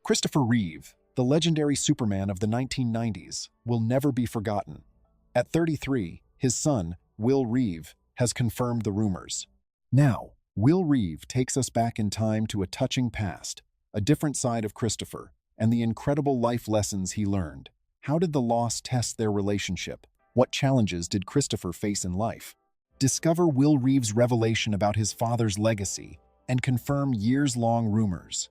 Christopher Reeve, the legendary Superman of the 1990s, will never be forgotten. At 33, his son, Will Reeve, has confirmed the rumors. Now, Will Reeve takes us back in time to a touching past, a different side of Christopher, and the incredible life lessons he learned. How did the loss test their relationship? What challenges did Christopher face in life? Discover Will Reeve's revelation about his father's legacy and confirm years-long rumors.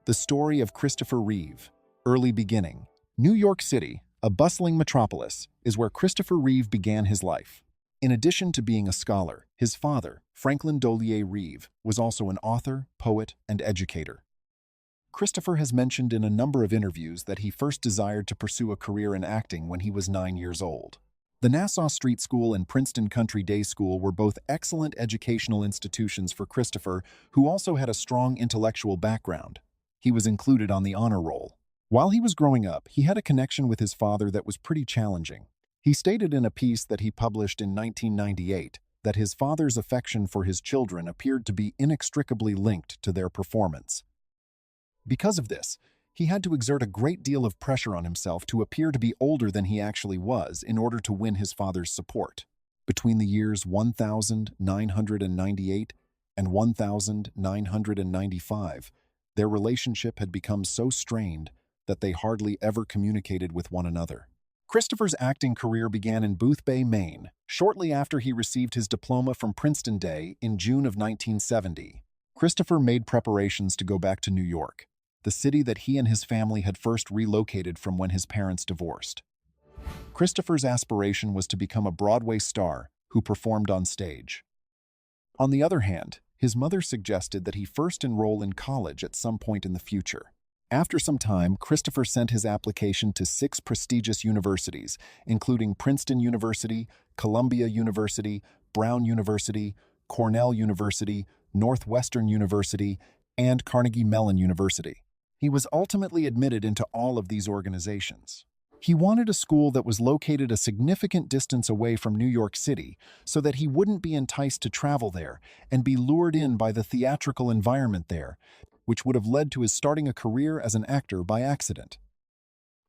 The story of Christopher Reeve. Early beginning. New York City, a bustling metropolis, is where Christopher Reeve began his life. In addition to being a scholar, his father, Franklin Dolier Reeve, was also an author, poet, and educator. Christopher has mentioned in a number of interviews that he first desired to pursue a career in acting when he was 9 years old. The Nassau Street School and Princeton Country Day School were both excellent educational institutions for Christopher, who also had a strong intellectual background. He was included on the honor roll. While he was growing up, he had a connection with his father that was pretty challenging. He stated in a piece that he published in 1998 that his father's affection for his children appeared to be inextricably linked to their performance. Because of this, he had to exert a great deal of pressure on himself to appear to be older than he actually was in order to win his father's support. Between the years 1998 and 1995, their relationship had become so strained that they hardly ever communicated with one another. Christopher's acting career began in Boothbay, Maine, shortly after he received his diploma from Princeton Day in June of 1970. Christopher made preparations to go back to New York, the city that he and his family had first relocated from when his parents divorced. Christopher's aspiration was to become a Broadway star who performed on stage. On the other hand, his mother suggested that he first enroll in college at some point in the future. After some time, Christopher sent his application to 6 prestigious universities, including Princeton University, Columbia University, Brown University, Cornell University, Northwestern University, and Carnegie Mellon University. He was ultimately admitted into all of these organizations. He wanted a school that was located a significant distance away from New York City so that he wouldn't be enticed to travel there and be lured in by the theatrical environment there, which would have led to his starting a career as an actor by accident.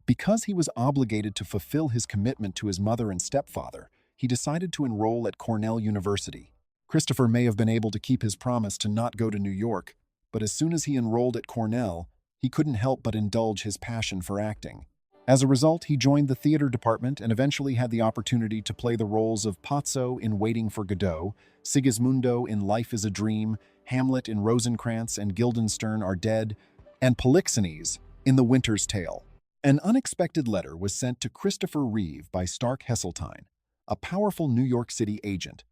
Because he was obligated to fulfill his commitment to his mother and stepfather, he decided to enroll at Cornell University. Christopher may have been able to keep his promise to not go to New York, but as soon as he enrolled at Cornell, he couldn't help but indulge his passion for acting. As a result, he joined the theater department and eventually had the opportunity to play the roles of Pozzo in Waiting for Godot, Sigismundo in Life is a Dream, Hamlet in Rosencrantz and Guildenstern Are Dead, and Polixenes in The Winter's Tale. An unexpected letter was sent to Christopher Reeve by Stark Heseltine, a powerful New York City agent.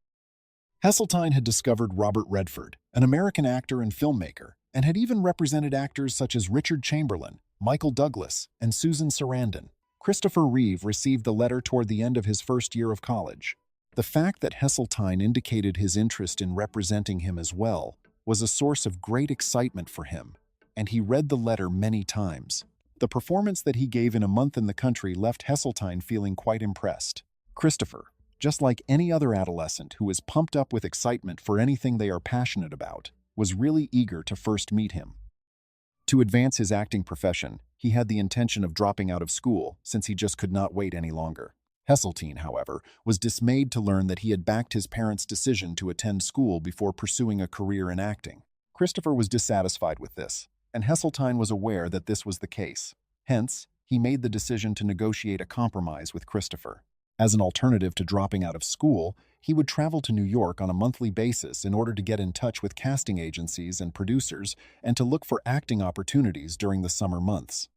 Heseltine had discovered Robert Redford, an American actor and filmmaker, and had even represented actors such as Richard Chamberlain, Michael Douglas, and Susan Sarandon. Christopher Reeve received the letter toward the end of his first year of college. The fact that Heseltine indicated his interest in representing him as well was a source of great excitement for him, and he read the letter many times. The performance that he gave in A Month in the Country left Heseltine feeling quite impressed. Christopher, just like any other adolescent who is pumped up with excitement for anything they are passionate about, was really eager to first meet him. To advance his acting profession, he had the intention of dropping out of school since he just could not wait any longer. Heseltine, however, was dismayed to learn that he had backed his parents' decision to attend school before pursuing a career in acting. Christopher was dissatisfied with this, and Heseltine was aware that this was the case. Hence, he made the decision to negotiate a compromise with Christopher. As an alternative to dropping out of school, he would travel to New York on a monthly basis in order to get in touch with casting agencies and producers and to look for acting opportunities during the summer months.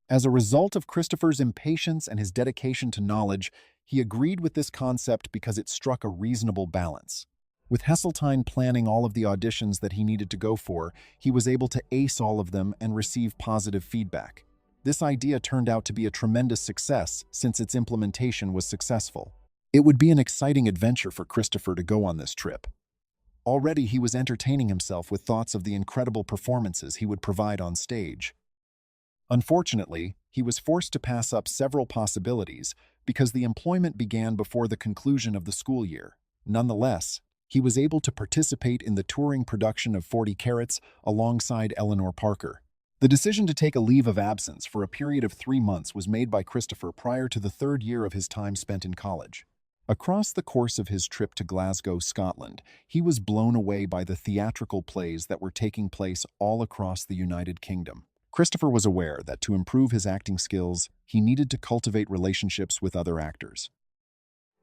As a result of Christopher's impatience and his dedication to knowledge, he agreed with this concept because it struck a reasonable balance. With Heseltine planning all of the auditions that he needed to go for, he was able to ace all of them and receive positive feedback. This idea turned out to be a tremendous success since its implementation was successful. It would be an exciting adventure for Christopher to go on this trip. Already he was entertaining himself with thoughts of the incredible performances he would provide on stage. Unfortunately, he was forced to pass up several possibilities because the employment began before the conclusion of the school year. Nonetheless, he was able to participate in the touring production of 40 Carats alongside Eleanor Parker. The decision to take a leave of absence for a period of 3 months was made by Christopher prior to the third year of his time spent in college. Across the course of his trip to Glasgow, Scotland, he was blown away by the theatrical plays that were taking place all across the United Kingdom. Christopher was aware that to improve his acting skills, he needed to cultivate relationships with other actors.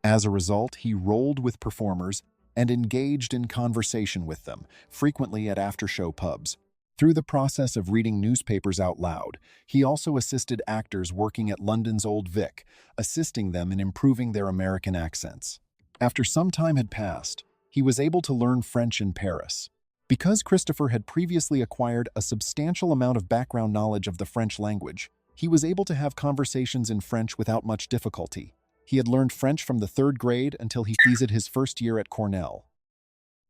As a result, he rolled with performers and engaged in conversation with them, frequently at after-show pubs. Through the process of reading newspapers out loud, he also assisted actors working at London's Old Vic, assisting them in improving their American accents. After some time had passed, he was able to learn French in Paris. Because Christopher had previously acquired a substantial amount of background knowledge of the French language, he was able to have conversations in French without much difficulty. He had learned French from the 3rd grade until he finished his first year at Cornell.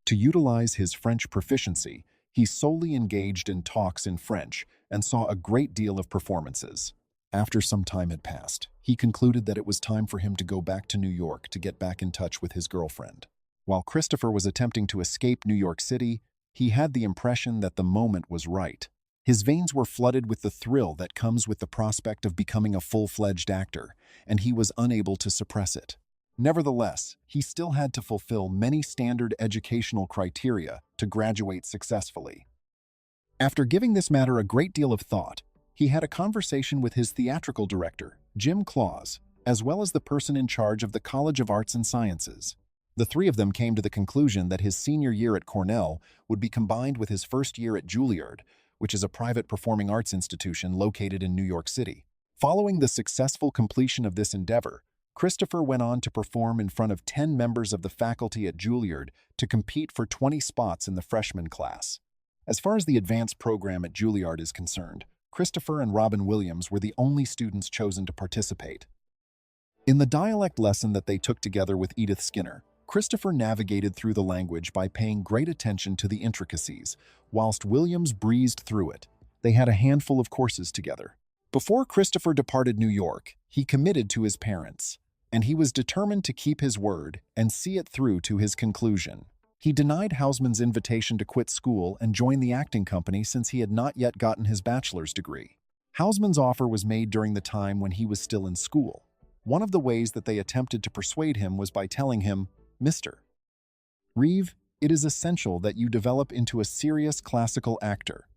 To utilize his French proficiency, he solely engaged in talks in French and saw a great deal of performances. After some time had passed, he concluded that it was time for him to go back to New York to get back in touch with his girlfriend. While Christopher was attempting to escape New York City, he had the impression that the moment was right. His veins were flooded with the thrill that comes with the prospect of becoming a full-fledged actor, and he was unable to suppress it. Nevertheless, he still had to fulfill many standard educational criteria to graduate successfully. After giving this matter a great deal of thought, he had a conversation with his theatrical director, Jim Claus, as well as the person in charge of the College of Arts and Sciences. The three of them came to the conclusion that his senior year at Cornell would be combined with his first year at Juilliard, which is a private performing arts institution located in New York City. Following the successful completion of this endeavor, Christopher went on to perform in front of 10 members of the faculty at Juilliard to compete for 20 spots in the freshman class. As far as the advanced program at Juilliard is concerned, Christopher and Robin Williams were the only students chosen to participate. In the dialect lesson that they took together with Edith Skinner, Christopher navigated through the language by paying great attention to the intricacies, whilst Williams breezed through it. They had a handful of courses together. Before Christopher departed New York, he committed to his parents, and he was determined to keep his word and see it through to his conclusion. He denied Houseman's invitation to quit school and join the acting company since he had not yet gotten his bachelor's degree. Houseman's offer was made during the time when he was still in school. One of the ways that they attempted to persuade him was by telling him, "Mr. Reeve, it is essential that you develop into a serious classical actor.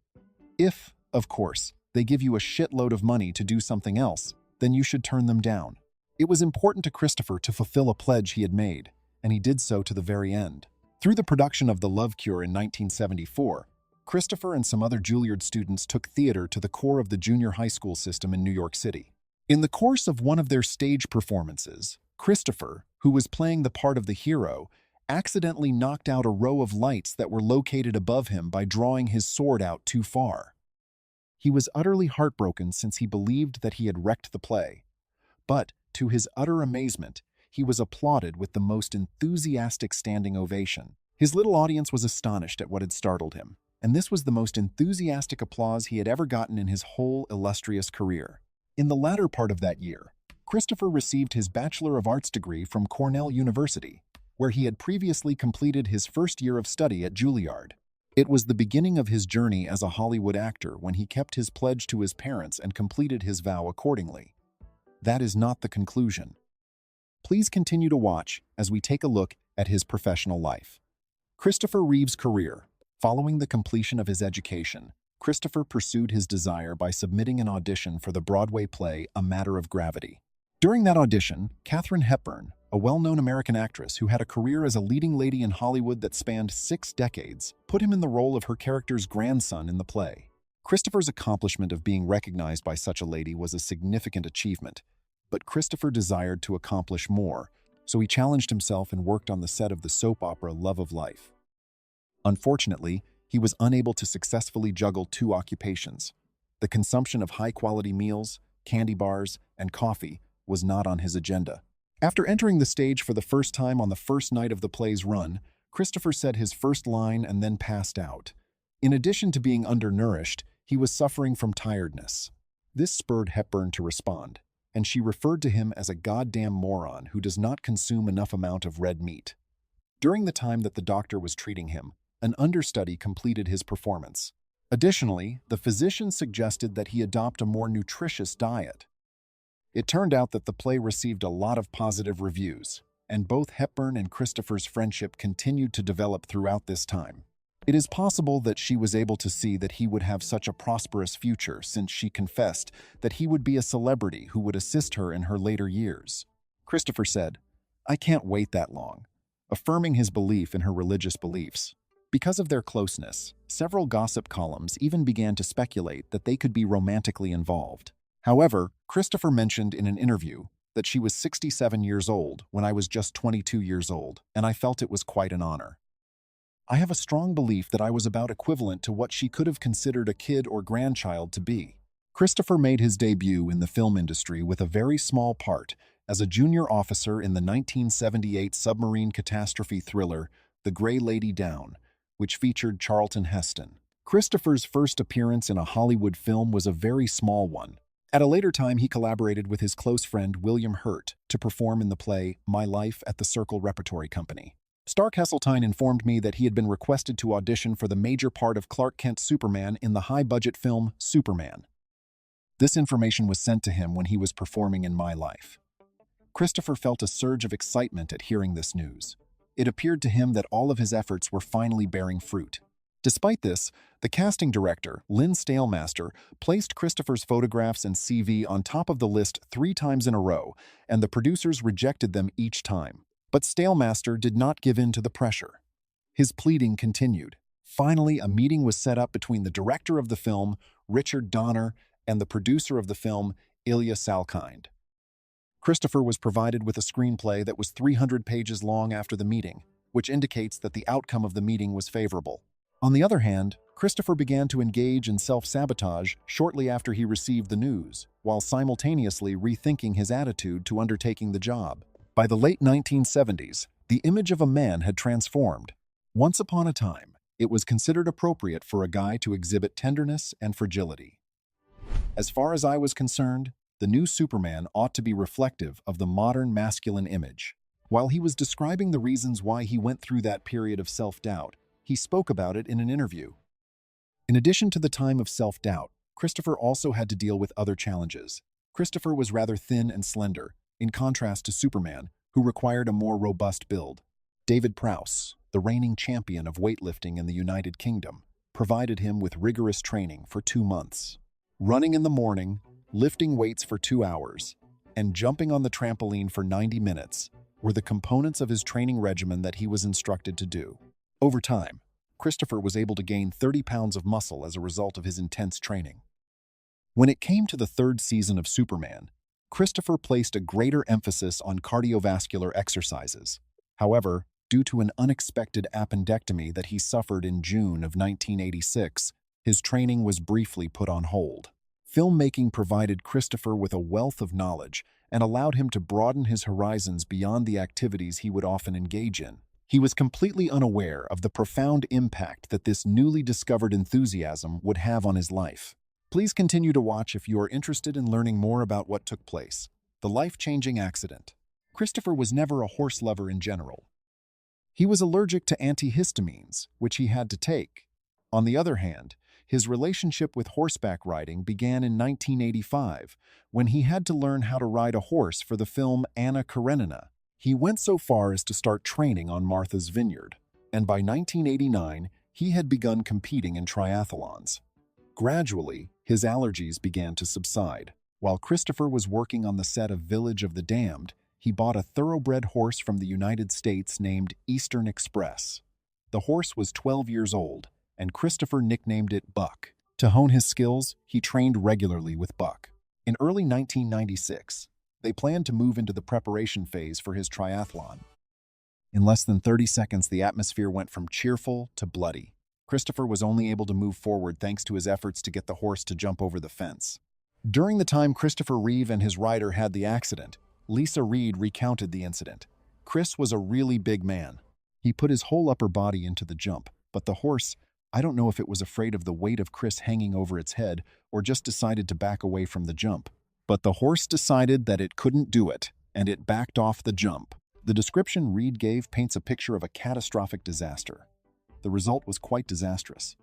If, of course, they give you a shitload of money to do something else, then you should turn them down." It was important to Christopher to fulfill a pledge he had made, and he did so to the very end. Through the production of The Love Cure in 1974, Christopher and some other Juilliard students took theater to the core of the junior high school system in New York City. In the course of one of their stage performances, Christopher, who was playing the part of the hero, accidentally knocked out a row of lights that were located above him by drawing his sword out too far. He was utterly heartbroken since he believed that he had wrecked the play. But, to his utter amazement, he was applauded with the most enthusiastic standing ovation. His little audience was astonished at what had startled him, and this was the most enthusiastic applause he had ever gotten in his whole illustrious career. In the latter part of that year, Christopher received his Bachelor of Arts degree from Cornell University, where he had previously completed his first year of study at Juilliard. It was the beginning of his journey as a Hollywood actor when he kept his pledge to his parents and completed his vow accordingly. That is not the conclusion. Please continue to watch as we take a look at his professional life. Christopher Reeve's career. Following the completion of his education, Christopher pursued his desire by submitting an audition for the Broadway play A Matter of Gravity. During that audition, Katharine Hepburn, a well-known American actress who had a career as a leading lady in Hollywood that spanned 6 decades, put him in the role of her character's grandson in the play. Christopher's accomplishment of being recognized by such a lady was a significant achievement, but Christopher desired to accomplish more, so he challenged himself and worked on the set of the soap opera Love of Life. Unfortunately, he was unable to successfully juggle 2 occupations. The consumption of high-quality meals, candy bars, and coffee was not on his agenda. After entering the stage for the first time on the first night of the play's run, Christopher said his first line and then passed out. In addition to being undernourished, he was suffering from tiredness. This spurred Hepburn to respond, and she referred to him as a goddamn moron who does not consume enough amount of red meat. During the time that the doctor was treating him, an understudy completed his performance. Additionally, the physician suggested that he adopt a more nutritious diet. It turned out that the play received a lot of positive reviews, and both Hepburn and Christopher's friendship continued to develop throughout this time. It is possible that she was able to see that he would have such a prosperous future since she confessed that he would be a celebrity who would assist her in her later years. Christopher said, "I can't wait that long," affirming his belief in her religious beliefs. Because of their closeness, several gossip columns even began to speculate that they could be romantically involved. However, Christopher mentioned in an interview that she was 67 years old when I was just 22 years old, and I felt it was quite an honor. I have a strong belief that I was about equivalent to what she could have considered a kid or grandchild to be. Christopher made his debut in the film industry with a very small part as a junior officer in the 1978 submarine catastrophe thriller The Grey Lady Down, which featured Charlton Heston. Christopher's first appearance in a Hollywood film was a very small one. At a later time, he collaborated with his close friend William Hurt to perform in the play My Life at the Circle Repertory Company. Stark Heseltine informed me that he had been requested to audition for the major part of Clark Kent's Superman in the high-budget film Superman. This information was sent to him when he was performing in My Life. Christopher felt a surge of excitement at hearing this news. It appeared to him that all of his efforts were finally bearing fruit. Despite this, the casting director, Lynn Stalemaster, placed Christopher's photographs and CV on top of the list 3 times in a row, and the producers rejected them each time. But Stalemaster did not give in to the pressure. His pleading continued. Finally, a meeting was set up between the director of the film, Richard Donner, and the producer of the film, Ilya Salkind. Christopher was provided with a screenplay that was 300 pages long after the meeting, which indicates that the outcome of the meeting was favorable. On the other hand, Christopher began to engage in self-sabotage shortly after he received the news, while simultaneously rethinking his attitude to undertaking the job. By the late 1970s, the image of a man had transformed. Once upon a time, it was considered appropriate for a guy to exhibit tenderness and fragility. As far as I was concerned, the new Superman ought to be reflective of the modern masculine image. While he was describing the reasons why he went through that period of self-doubt, he spoke about it in an interview. In addition to the time of self-doubt, Christopher also had to deal with other challenges. Christopher was rather thin and slender, in contrast to Superman, who required a more robust build. David Prowse, the reigning champion of weightlifting in the United Kingdom, provided him with rigorous training for 2 months. Running in the morning, lifting weights for 2 hours, and jumping on the trampoline for 90 minutes were the components of his training regimen that he was instructed to do. Over time, Christopher was able to gain 30 pounds of muscle as a result of his intense training. When it came to the 3rd season of Superman, Christopher placed a greater emphasis on cardiovascular exercises. However, due to an unexpected appendectomy that he suffered in June of 1986, his training was briefly put on hold. Filmmaking provided Christopher with a wealth of knowledge and allowed him to broaden his horizons beyond the activities he would often engage in. He was completely unaware of the profound impact that this newly discovered enthusiasm would have on his life. Please continue to watch if you are interested in learning more about what took place. The life-changing accident. Christopher was never a horse lover in general. He was allergic to antihistamines, which he had to take. On the other hand, his relationship with horseback riding began in 1985, when he had to learn how to ride a horse for the film Anna Karenina. He went so far as to start training on Martha's Vineyard, and by 1989, he had begun competing in triathlons. Gradually, his allergies began to subside. While Christopher was working on the set of Village of the Damned, he bought a thoroughbred horse from the United States named Eastern Express. The horse was 12 years old, and Christopher nicknamed it Buck. To hone his skills, he trained regularly with Buck. In early 1996, they planned to move into the preparation phase for his triathlon. In less than 30 seconds, the atmosphere went from cheerful to bloody. Christopher was only able to move forward thanks to his efforts to get the horse to jump over the fence. During the time Christopher Reeve and his rider had the accident, Lisa Reed recounted the incident. Chris was a really big man. He put his whole upper body into the jump, but the horse, I don't know if it was afraid of the weight of Chris hanging over its head or just decided to back away from the jump. But the horse decided that it couldn't do it, and it backed off the jump. The description Reed gave paints a picture of a catastrophic disaster. The result was quite disastrous.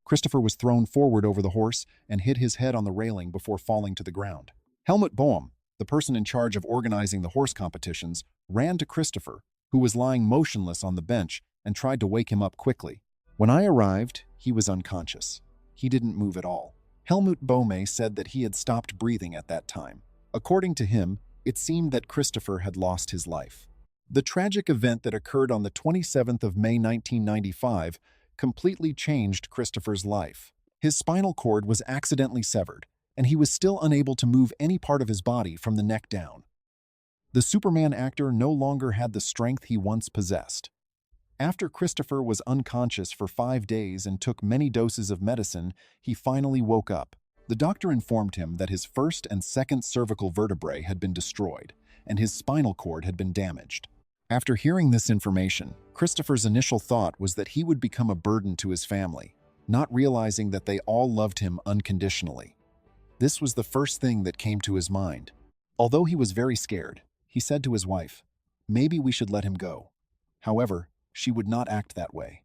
Christopher was thrown forward over the horse and hit his head on the railing before falling to the ground. Helmut Boehm, the person in charge of organizing the horse competitions, ran to Christopher, who was lying motionless on the bench, and tried to wake him up quickly. When I arrived, he was unconscious. He didn't move at all. Helmut Boehm said that he had stopped breathing at that time. According to him, it seemed that Christopher had lost his life. The tragic event that occurred on the 27th of May 1995 completely changed Christopher's life. His spinal cord was accidentally severed, and he was still unable to move any part of his body from the neck down. The Superman actor no longer had the strength he once possessed. After Christopher was unconscious for 5 days and took many doses of medicine, he finally woke up. The doctor informed him that his first and second cervical vertebrae had been destroyed, and his spinal cord had been damaged. After hearing this information, Christopher's initial thought was that he would become a burden to his family, not realizing that they all loved him unconditionally. This was the first thing that came to his mind. Although he was very scared, he said to his wife, "Maybe we should let him go." However, she would not act that way.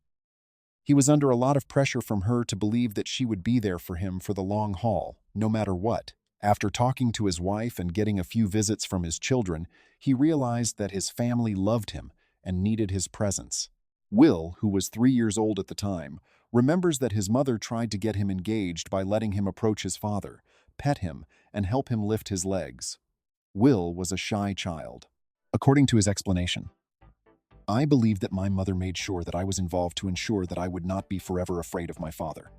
He was under a lot of pressure from her to believe that she would be there for him for the long haul, no matter what. After talking to his wife and getting a few visits from his children, he realized that his family loved him and needed his presence. Will, who was 3 years old at the time, remembers that his mother tried to get him engaged by letting him approach his father, pet him, and help him lift his legs. Will was a shy child. According to his explanation, "I believe that my mother made sure that I was involved to ensure that I would not be forever afraid of my father.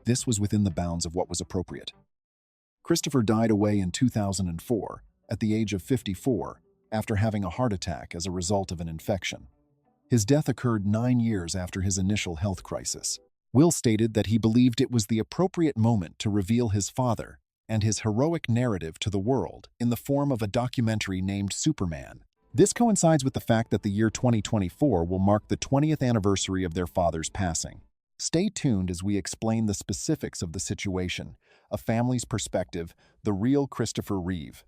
This was within the bounds of what was appropriate." Christopher died away in 2004, at the age of 54, after having a heart attack as a result of an infection. His death occurred 9 years after his initial health crisis. Will stated that he believed it was the appropriate moment to reveal his father and his heroic narrative to the world in the form of a documentary named Superman. This coincides with the fact that the year 2024 will mark the 20th anniversary of their father's passing. Stay tuned as we explain the specifics of the situation, a family's perspective, the real Christopher Reeve.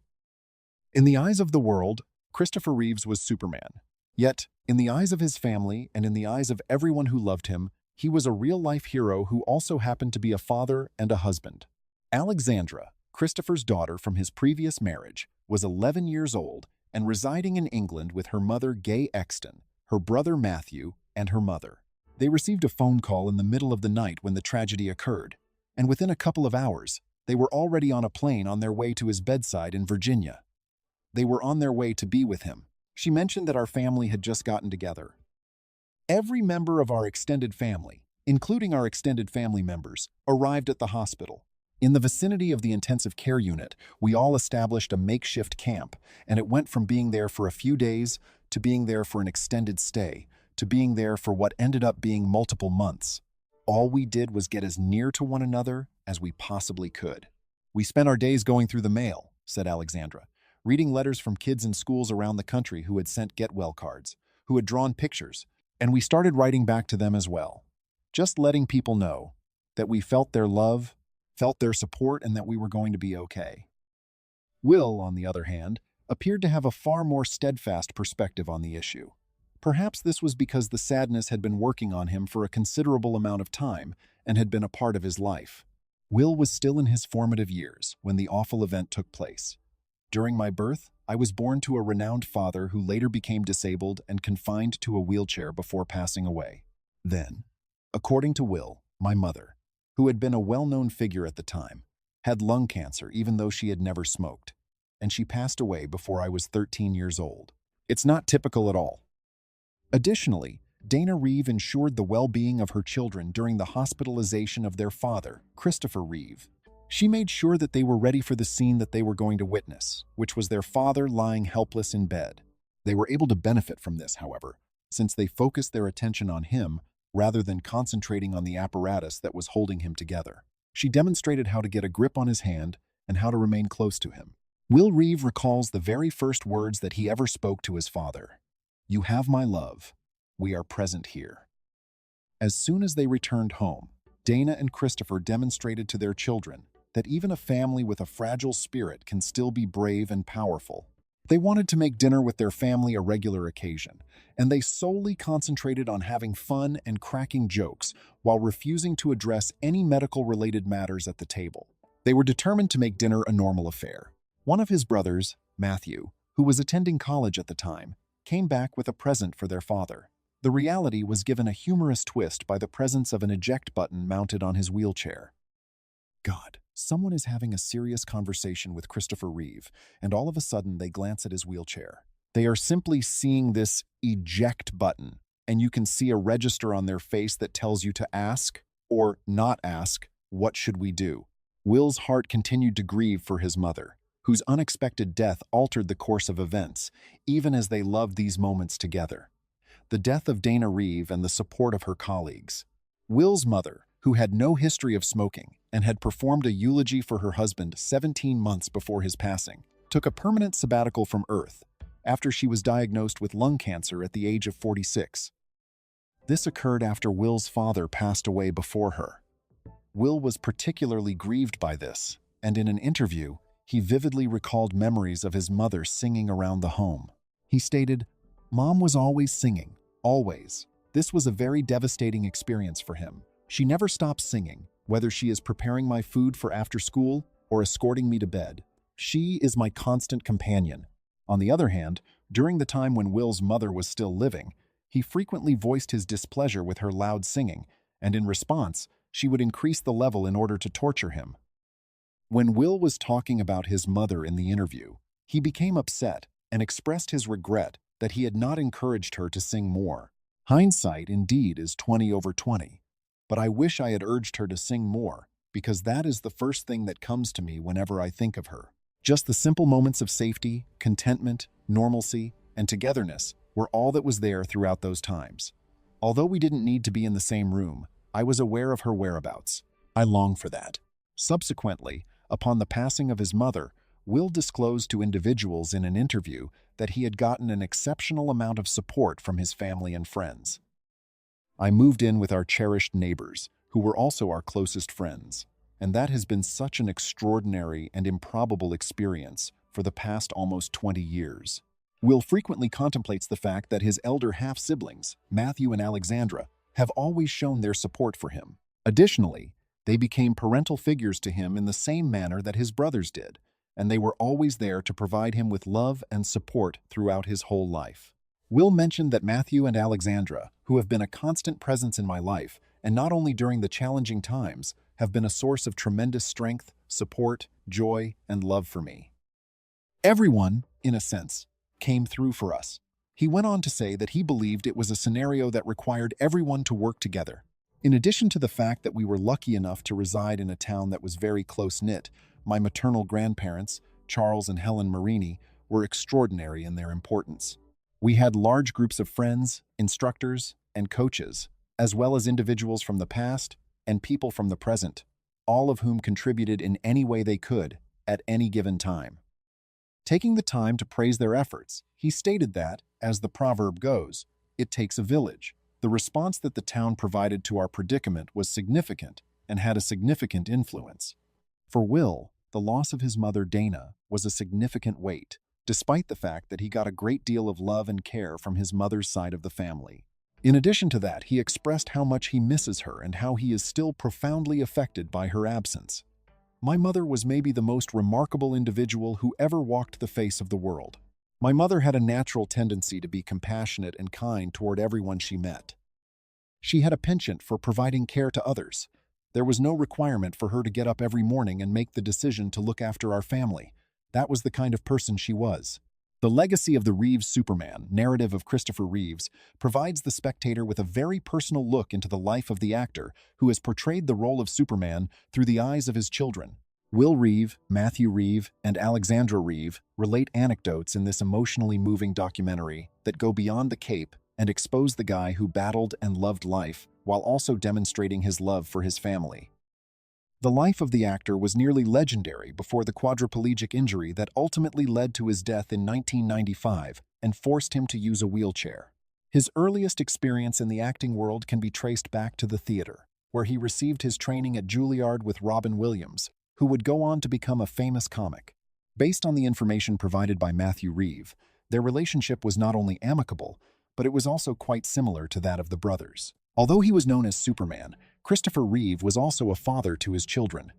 In the eyes of the world, Christopher Reeves was Superman. Yet, in the eyes of his family and in the eyes of everyone who loved him, he was a real-life hero who also happened to be a father and a husband. Alexandra, Christopher's daughter from his previous marriage, was 11 years old and residing in England with her mother Gay Exton, her brother Matthew, and her mother. They received a phone call in the middle of the night when the tragedy occurred, and within a couple of hours, they were already on a plane on their way to his bedside in Virginia. They were on their way to be with him. She mentioned that our family had just gotten together. Every member of our extended family, including our extended family members, arrived at the hospital. In the vicinity of the intensive care unit, we all established a makeshift camp, and it went from being there for a few days to being there for an extended stay, to being there for what ended up being multiple months. All we did was get as near to one another as we possibly could. "We spent our days going through the mail," said Alexandra, reading letters from kids in schools around the country who had sent get well cards, who had drawn pictures, and we started writing back to them as well, just letting people know that we felt their love, felt their support, and that we were going to be okay. Will, on the other hand, appeared to have a far more steadfast perspective on the issue. Perhaps this was because the sadness had been working on him for a considerable amount of time and had been a part of his life. Will was still in his formative years when the awful event took place. "During my birth, I was born to a renowned father who later became disabled and confined to a wheelchair before passing away. Then, according to Will, my mother, who had been a well-known figure at the time, had lung cancer even though she had never smoked, and she passed away before I was 13 years old. It's not typical at all." Additionally, Dana Reeve ensured the well-being of her children during the hospitalization of their father, Christopher Reeve. She made sure that they were ready for the scene that they were going to witness, which was their father lying helpless in bed. They were able to benefit from this, however, since they focused their attention on him rather than concentrating on the apparatus that was holding him together. She demonstrated how to get a grip on his hand and how to remain close to him. Will Reeve recalls the very first words that he ever spoke to his father. "You have my love. We are present here." As soon as they returned home, Dana and Christopher demonstrated to their children that even a family with a fragile spirit can still be brave and powerful. They wanted to make dinner with their family a regular occasion, and they solely concentrated on having fun and cracking jokes while refusing to address any medical-related matters at the table. They were determined to make dinner a normal affair. One of his brothers, Matthew, who was attending college at the time, came back with a present for their father. The reality was given a humorous twist by the presence of an eject button mounted on his wheelchair. God, someone is having a serious conversation with Christopher Reeve, and all of a sudden they glance at his wheelchair. They are simply seeing this eject button, and you can see a register on their face that tells you to ask, or not ask, what should we do? Will's heart continued to grieve for his mother, whose unexpected death altered the course of events, even as they loved these moments together. The death of Dana Reeve and the support of her colleagues. Will's mother, who had no history of smoking and had performed a eulogy for her husband 17 months before his passing, took a permanent sabbatical from Earth after she was diagnosed with lung cancer at the age of 46. This occurred after Will's father passed away before her. Will was particularly grieved by this, and in an interview, he vividly recalled memories of his mother singing around the home. He stated, "Mom was always singing, always. This was a very devastating experience for him. She never stops singing, whether she is preparing my food for after school or escorting me to bed. She is my constant companion." On the other hand, during the time when Will's mother was still living, he frequently voiced his displeasure with her loud singing, and in response, she would increase the level in order to torture him. When Will was talking about his mother in the interview, he became upset and expressed his regret that he had not encouraged her to sing more. Hindsight indeed is 20/20, but I wish I had urged her to sing more, because that is the first thing that comes to me whenever I think of her. Just the simple moments of safety, contentment, normalcy, and togetherness were all that was there throughout those times. Although we didn't need to be in the same room, I was aware of her whereabouts. I long for that. Subsequently, upon the passing of his mother, Will disclosed to individuals in an interview that he had gotten an exceptional amount of support from his family and friends. I moved in with our cherished neighbors, who were also our closest friends, and that has been such an extraordinary and improbable experience for the past almost 20 years. Will frequently contemplates the fact that his elder half-siblings, Matthew and Alexandra, have always shown their support for him. Additionally, they became parental figures to him in the same manner that his brothers did, and they were always there to provide him with love and support throughout his whole life. Will mentioned that Matthew and Alexandra, who have been a constant presence in my life, and not only during the challenging times, have been a source of tremendous strength, support, joy, and love for me. Everyone, in a sense, came through for us. He went on to say that he believed it was a scenario that required everyone to work together. In addition to the fact that we were lucky enough to reside in a town that was very close-knit, my maternal grandparents, Charles and Helen Marini, were extraordinary in their importance. We had large groups of friends, instructors, and coaches, as well as individuals from the past and people from the present, all of whom contributed in any way they could at any given time. Taking the time to praise their efforts, he stated that, as the proverb goes, "It takes a village." The response that the town provided to our predicament was significant and had a significant influence. For Will, the loss of his mother Dana was a significant weight, despite the fact that he got a great deal of love and care from his mother's side of the family. In addition to that, he expressed how much he misses her and how he is still profoundly affected by her absence. My mother was maybe the most remarkable individual who ever walked the face of the world. My mother had a natural tendency to be compassionate and kind toward everyone she met. She had a penchant for providing care to others. There was no requirement for her to get up every morning and make the decision to look after our family. That was the kind of person she was. The legacy of the Reeves Superman, narrative of Christopher Reeves, provides the spectator with a very personal look into the life of the actor who has portrayed the role of Superman through the eyes of his children. Will Reeve, Matthew Reeve, and Alexandra Reeve relate anecdotes in this emotionally moving documentary that go beyond the cape and expose the guy who battled and loved life while also demonstrating his love for his family. The life of the actor was nearly legendary before the quadriplegic injury that ultimately led to his death in 1995 and forced him to use a wheelchair. His earliest experience in the acting world can be traced back to the theater, where he received his training at Juilliard with Robin Williams, who would go on to become a famous comic. Based on the information provided by Matthew Reeve, their relationship was not only amicable, but it was also quite similar to that of the brothers. Although he was known as Superman, Christopher Reeve was also a father to his children.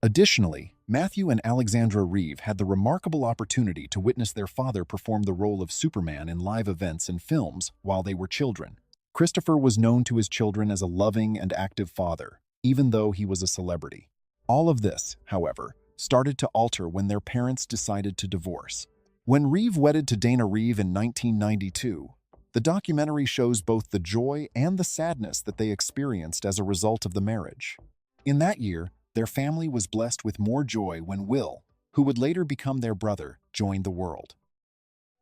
Additionally, Matthew and Alexandra Reeve had the remarkable opportunity to witness their father perform the role of Superman in live events and films while they were children. Christopher was known to his children as a loving and active father, even though he was a celebrity. All of this, however, started to alter when their parents decided to divorce. When Reeve wedded to Dana Reeve in 1992, the documentary shows both the joy and the sadness that they experienced as a result of the marriage. In that year, their family was blessed with more joy when Will, who would later become their brother, joined the world.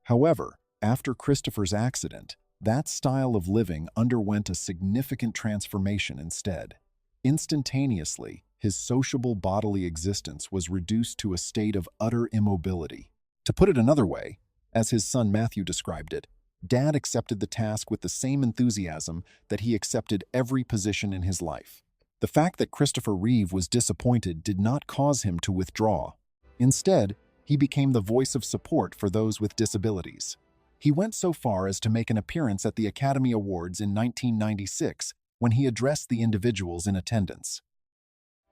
However, after Christopher's accident, that style of living underwent a significant transformation instead. Instantaneously, his sociable bodily existence was reduced to a state of utter immobility. To put it another way, as his son Matthew described it, Dad accepted the task with the same enthusiasm that he accepted every position in his life. The fact that Christopher Reeve was disappointed did not cause him to withdraw. Instead, he became the voice of support for those with disabilities. He went so far as to make an appearance at the Academy Awards in 1996 when he addressed the individuals in attendance.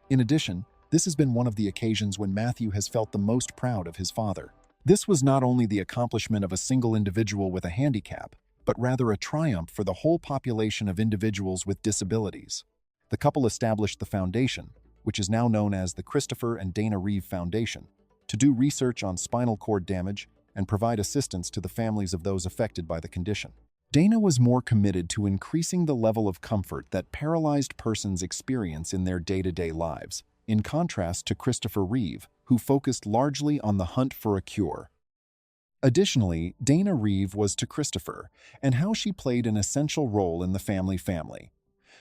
In addition, this has been one of the occasions when Matthew has felt the most proud of his father. This was not only the accomplishment of a single individual with a handicap, but rather a triumph for the whole population of individuals with disabilities. The couple established the foundation, which is now known as the Christopher and Dana Reeve Foundation, to do research on spinal cord damage and provide assistance to the families of those affected by the condition. Dana was more committed to increasing the level of comfort that paralyzed persons experience in their day-to-day lives, in contrast to Christopher Reeve, who focused largely on the hunt for a cure. Additionally, Dana Reeve was to Christopher, and how she played an essential role in the family.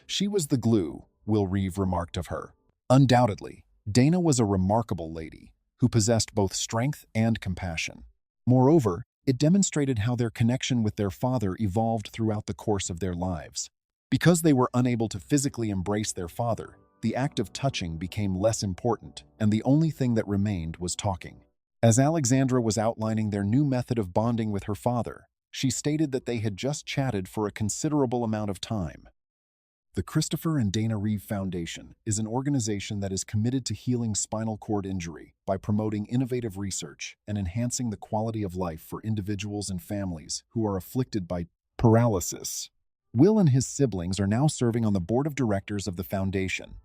She was the glue, Will Reeve remarked of her. Undoubtedly, Dana was a remarkable lady, who possessed both strength and compassion. Moreover, it demonstrated how their connection with their father evolved throughout the course of their lives. Because they were unable to physically embrace their father, the act of touching became less important, and the only thing that remained was talking. As Alexandra was outlining their new method of bonding with her father, she stated that they had just chatted for a considerable amount of time. The Christopher and Dana Reeve Foundation is an organization that is committed to healing spinal cord injury by promoting innovative research and enhancing the quality of life for individuals and families who are afflicted by paralysis. Will and his siblings are now serving on the board of directors of the foundation.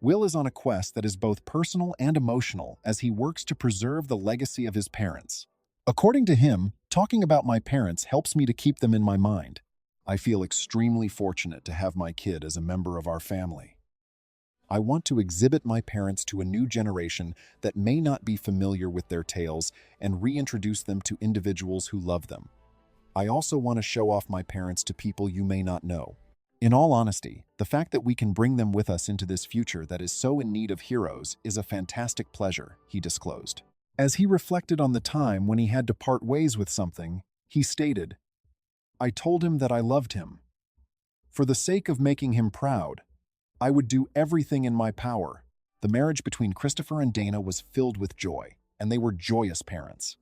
Will is on a quest that is both personal and emotional as he works to preserve the legacy of his parents. According to him, talking about my parents helps me to keep them in my mind. I feel extremely fortunate to have my kid as a member of our family. I want to exhibit my parents to a new generation that may not be familiar with their tales and reintroduce them to individuals who love them. I also want to show off my parents to people you may not know. In all honesty, the fact that we can bring them with us into this future that is so in need of heroes is a fantastic pleasure, he disclosed. As he reflected on the time when he had to part ways with something, he stated, "I told him that I loved him. For the sake of making him proud, I would do everything in my power." The marriage between Christopher and Dana was filled with joy, and they were joyous parents.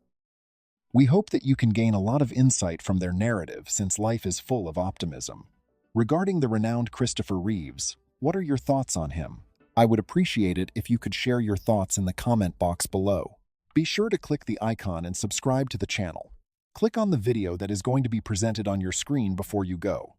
We hope that you can gain a lot of insight from their narrative since life is full of optimism. Regarding the renowned Christopher Reeves, what are your thoughts on him? I would appreciate it if you could share your thoughts in the comment box below. Be sure to click the icon and subscribe to the channel. Click on the video that is going to be presented on your screen before you go.